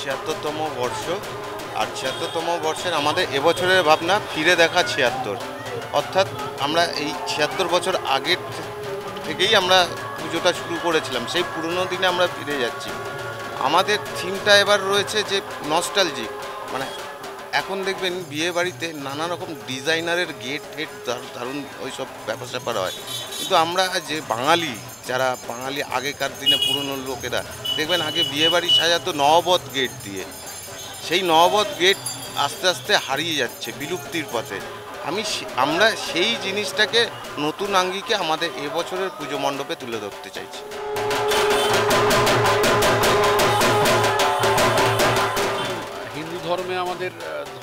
৭৬তম বর্ষ। আর ৭৬তম বর্ষের আমাদের এবছরের ভাবনা ফিরে দেখা ৭৬। অর্থাৎ আমরা এই ৭৬ বছর আগের থেকেই আমরা পুজোটা শুরু করেছিলাম, সেই পুরনো দিনে আমরা ফিরে যাচ্ছি। আমাদের থিমটা এবার রয়েছে যে নস্টালজিক, মানে এখন দেখবেন বিয়ে বাড়িতে নানা রকম ডিজাইনারের গেট টেট দারুণ ওই সব ব্যাপার স্যাপার হয়, কিন্তু আমরা যে বাঙালি, যারা বাঙালি আগেকার দিনে পুরনো লোকেরা দেখবেন আগে বিয়ে বাড়ি সাজাতো নববধ গেট দিয়ে। সেই নববধ গেট আস্তে আস্তে হারিয়ে যাচ্ছে, বিলুপ্তির পথে। আমরা সেই জিনিসটাকে নতুন আঙ্গিকে আমাদের এবছরের পুজো মণ্ডপে তুলে ধরতে চাইছি। হিন্দু ধর্মে আমাদের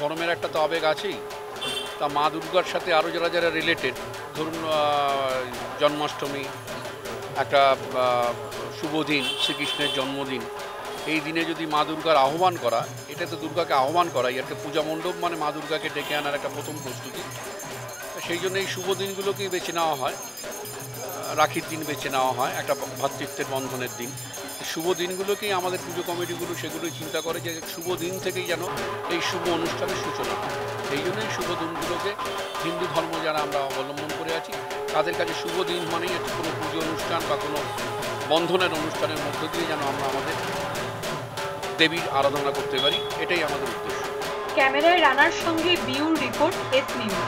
ধর্মের একটা তো আবেগ আছেই, তা মা দুর্গার সাথে আরও যারা যারা রিলেটেড, ধরুন জন্মাষ্টমী একটা শুভ দিন, শ্রীকৃষ্ণের জন্মদিন, এই দিনে যদি মা দুর্গার আহ্বান করা, এটা তো দুর্গাকে আহ্বান করাই, একটা পূজা মণ্ডপ মানে মা দুর্গাকে ডেকে আনার একটা প্রথম প্রস্তুতি। সেই জন্য এই শুভ দিনগুলোকেই বেছে নেওয়া হয়, রাখির দিন বেছে নেওয়া হয়, একটা ভ্রাতৃত্বের বন্ধনের দিন। শুভ দিনগুলোকেই আমাদের পুজো কমিটিগুলো সেগুলোই চিন্তা করে যে শুভ দিন থেকেই যেন এই শুভ অনুষ্ঠানের সূচনা হয়। সেই জন্যই শুভ দিনগুলোকে হিন্দু ধর্ম যারা আমরা অবলম্বন করে আছি তাদের কাছে শুভ দিন মানেই একটি কোনো পুজো অনুষ্ঠান বা কোনো বন্ধনের অনুষ্ঠানের মধ্য দিয়ে যেন আমরা আমাদের দেবীর আরাধনা করতে পারি, এটাই আমাদের উদ্দেশ্য। ক্যামেরায় রানার সঙ্গে বিউর রিপোর্ট, এস নিউজ।